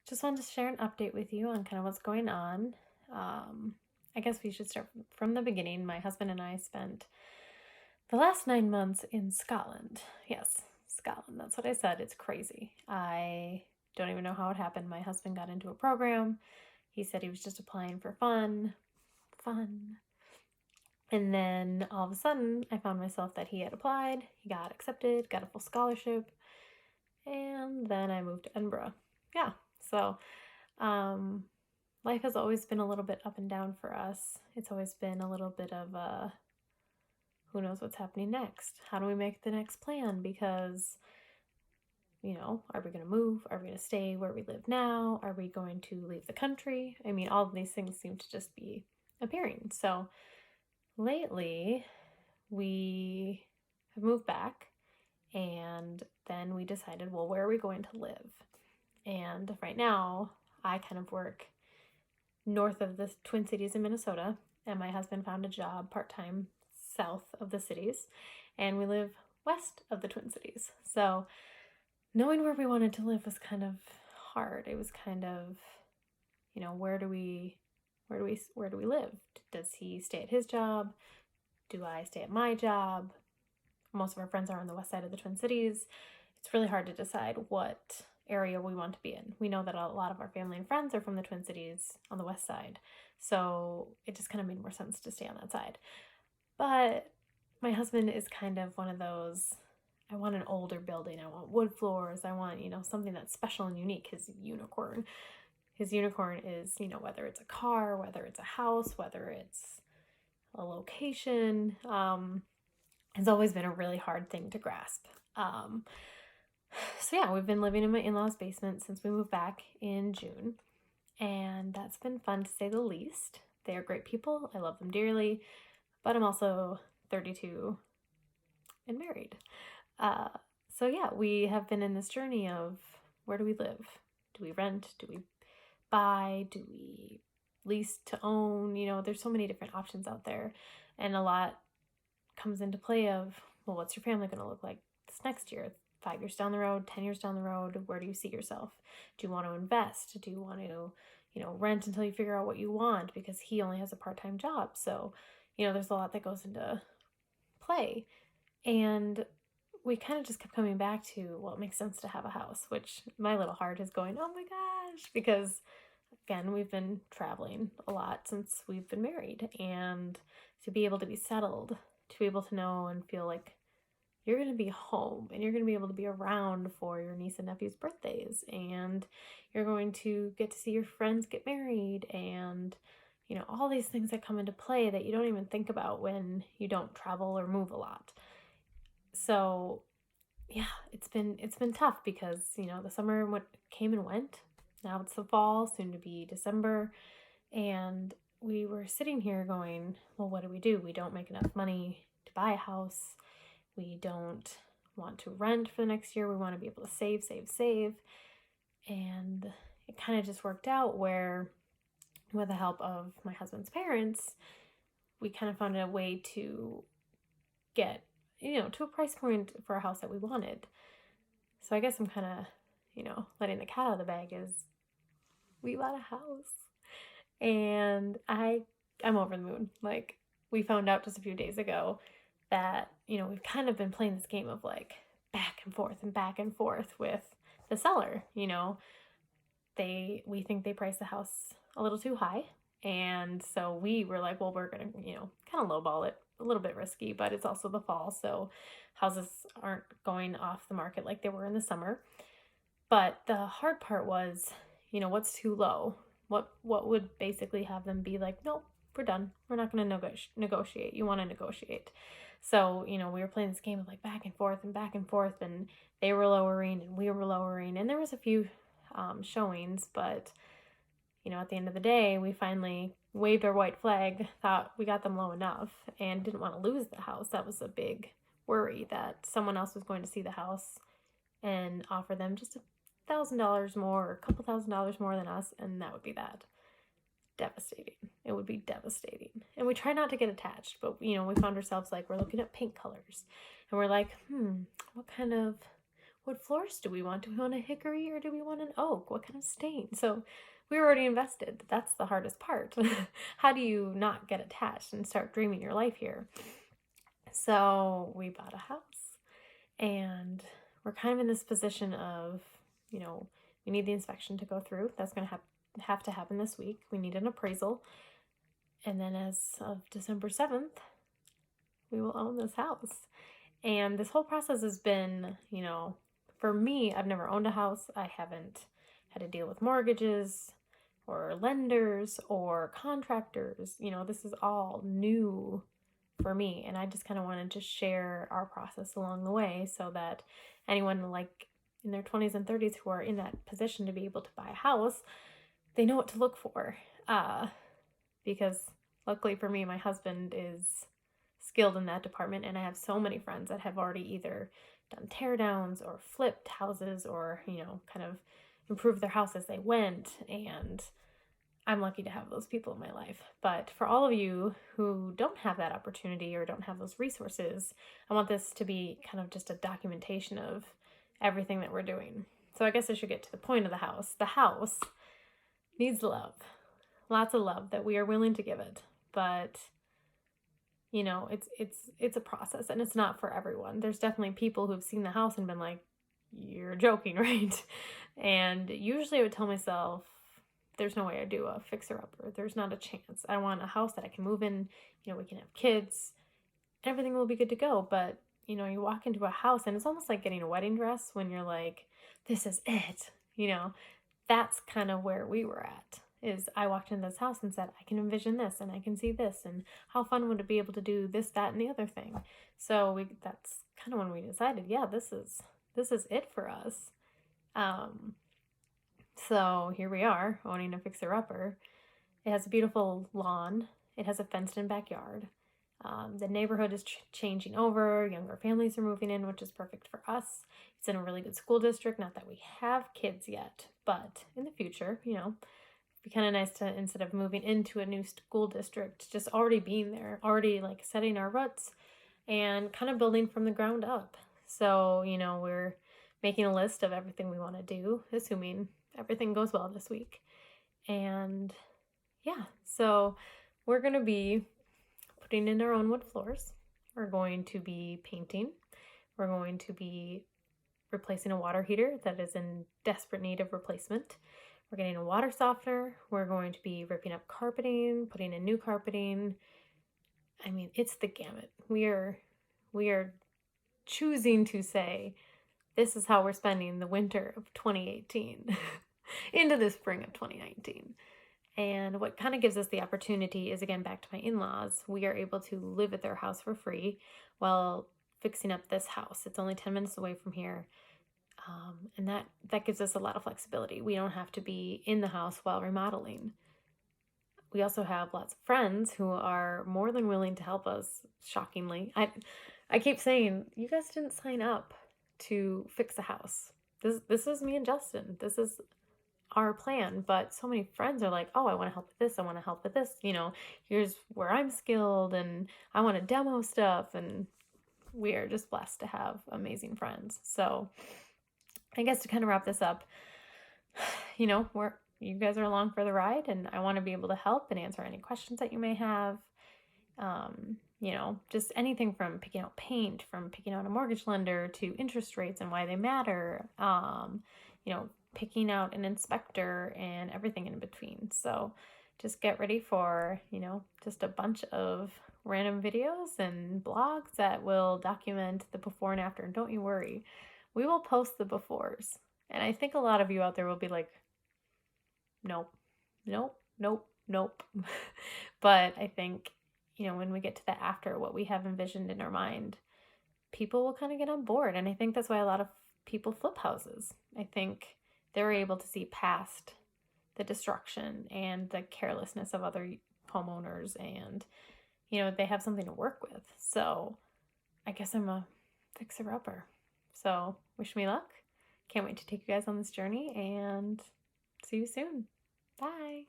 Just wanted to share an update with you on kind of what's going on. I guess we should start from the beginning. My husband and I spent the last 9 months in Scotland. Yes, Scotland. That's what I said. It's crazy. I don't even know how it happened. My husband got into a program. He said he was just applying for fun. And then all of a sudden, I found myself that he had applied, he got accepted, got a full scholarship, and then I moved to Edinburgh. Yeah, so um, life has always been a little bit up and down for us. It's always been a little bit of who knows what's happening next? How do we make the next plan? Because, are we going to move? Are we going to stay where we live now? Are we going to leave the country? I mean, all of these things seem to just be appearing. So lately, we have moved back and then we decided, well, where are we going to live? And right now, I kind of work north of the Twin Cities in Minnesota, and my husband found a job part-time south of the cities, and we live west of the Twin Cities. So knowing where we wanted to live was kind of hard. It was kind of, where do we live? Does he stay at his job? Do I stay at my job? Most of our friends are on the west side of the Twin Cities. It's really hard to decide what area we want to be in. We know that a lot of our family and friends are from the Twin Cities on the west side, so it just kind of made more sense to stay on that side. But my husband is kind of one of those, I want an older building, I want wood floors, I want, something that's special and unique. His unicorn is, whether it's a car, whether it's a house, whether it's a location, has always been a really hard thing to grasp. So yeah, we've been living in my in-laws' basement since we moved back in June, and that's been fun to say the least. They are great people. I love them dearly, but I'm also 32 and married. So yeah, we have been in this journey of where do we live? Do we rent? Do we buy? Do we lease to own? There's so many different options out there, and a lot comes into play of, well, what's your family going to look like this next year, 5 years down the road, 10 years down the road? Where do you see yourself? Do you want to invest? Do you want to, rent until you figure out what you want? Because he only has a part-time job. So, there's a lot that goes into play. And we kind of just kept coming back to, well, it makes sense to have a house, which my little heart is going, oh my gosh, because again, we've been traveling a lot since we've been married, and to be able to be settled, to be able to know and feel like you're going to be home and you're going to be able to be around for your niece and nephew's birthdays, and you're going to get to see your friends get married, and all these things that come into play that you don't even think about when you don't travel or move a lot. So yeah, it's been tough because the summer came and went. Now it's the fall, soon to be December, and we were sitting here going, well, what do? We don't make enough money to buy a house. We don't want to rent for the next year. We want to be able to save. And it kind of just worked out where, with the help of my husband's parents, we kind of found a way to get, to a price point for a house that we wanted. So I guess I'm kind of, letting the cat out of the bag is we bought a house. And I'm over the moon. Like, we found out just a few days ago that, we've kind of been playing this game of like back and forth with the seller. We think they priced the house a little too high. And so we were like, well, we're going to, kind of lowball it, a little bit risky, but it's also the fall. So houses aren't going off the market like they were in the summer. But the hard part was, what's too low? What would basically have them be like, nope, we're done. We're not going to negotiate. You want to negotiate. So, we were playing this game of like back and forth, and they were lowering and we were lowering. And there was a few showings, but, at the end of the day, we finally waved our white flag, thought we got them low enough, and didn't want to lose the house. That was a big worry, that someone else was going to see the house and offer them just $1,000 more or a couple $1,000s more than us, and that would be that. Devastating. It would be devastating. And we try not to get attached, but we found ourselves like, we're looking at paint colors, and we're like, what kind of what floors do we want? Do we want a hickory or do we want an oak? What kind of stain? So we were already invested. That's the hardest part. How do you not get attached and start dreaming your life here? So we bought a house and we're kind of in this position of, we need the inspection to go through. That's going to have to happen this week. We need an appraisal. And then as of December 7th, we will own this house. And this whole process has been, for me, I've never owned a house. I haven't had to deal with mortgages or lenders or contractors. This is all new for me. And I just kind of wanted to share our process along the way so that anyone like in their 20s and 30s who are in that position to be able to buy a house, they know what to look for. Because luckily for me, my husband is skilled in that department, and I have so many friends that have already either done tear downs or flipped houses or, kind of improved their house as they went, and I'm lucky to have those people in my life. But for all of you who don't have that opportunity or don't have those resources, I want this to be kind of just a documentation of everything that we're doing. So I guess I should get to the point of the house. The house needs love. Lots of love that we are willing to give it. But it's a process, and it's not for everyone. There's definitely people who've seen the house and been like, you're joking, right? And usually I would tell myself, there's no way I'd do a fixer-upper. There's not a chance. I want a house that I can move in, we can have kids, everything will be good to go. But, you walk into a house and it's almost like getting a wedding dress when you're like, this is it. That's kind of where we were at. Is I walked into this house and said, I can envision this and I can see this, and how fun would it be able to do this, that, and the other thing. So that's kind of when we decided, yeah, this is it for us. So here we are owning a fixer-upper. It has a beautiful lawn. It has a fenced-in backyard. The neighborhood is changing over. Younger families are moving in, which is perfect for us. It's in a really good school district. Not that we have kids yet, but in the future, be kind of nice to, instead of moving into a new school district, just already being there, already like setting our roots and kind of building from the ground up. So, we're making a list of everything we want to do, assuming everything goes well this week. And yeah, so we're going to be putting in our own wood floors. We're going to be painting. We're going to be replacing a water heater that is in desperate need of replacement. We're getting a water softener. We're going to be ripping up carpeting, putting in new carpeting. I mean, it's the gamut. We are choosing to say, this is how we're spending the winter of 2018 into the spring of 2019. And what kind of gives us the opportunity is, again, back to my in-laws, we are able to live at their house for free while fixing up this house. It's only 10 minutes away from here. And that gives us a lot of flexibility. We don't have to be in the house while remodeling. We also have lots of friends who are more than willing to help us, shockingly. I keep saying, you guys didn't sign up to fix a house. This is me and Justin. This is our plan. But so many friends are like, oh, I want to help with this. I want to help with this. Here's where I'm skilled and I want to demo stuff. And we are just blessed to have amazing friends. So I guess to kind of wrap this up, you guys are along for the ride, and I want to be able to help and answer any questions that you may have. Just anything from picking out paint, from picking out a mortgage lender, to interest rates and why they matter, picking out an inspector and everything in between. So just get ready for, just a bunch of random videos and blogs that will document the before and after. And don't you worry, we will post the befores. And I think a lot of you out there will be like, nope. But I think, when we get to the after, what we have envisioned in our mind, people will kind of get on board. And I think that's why a lot of people flip houses. I think they're able to see past the destruction and the carelessness of other homeowners, and, they have something to work with. So I guess I'm a fixer-upper. So wish me luck. Can't wait to take you guys on this journey, and see you soon. Bye.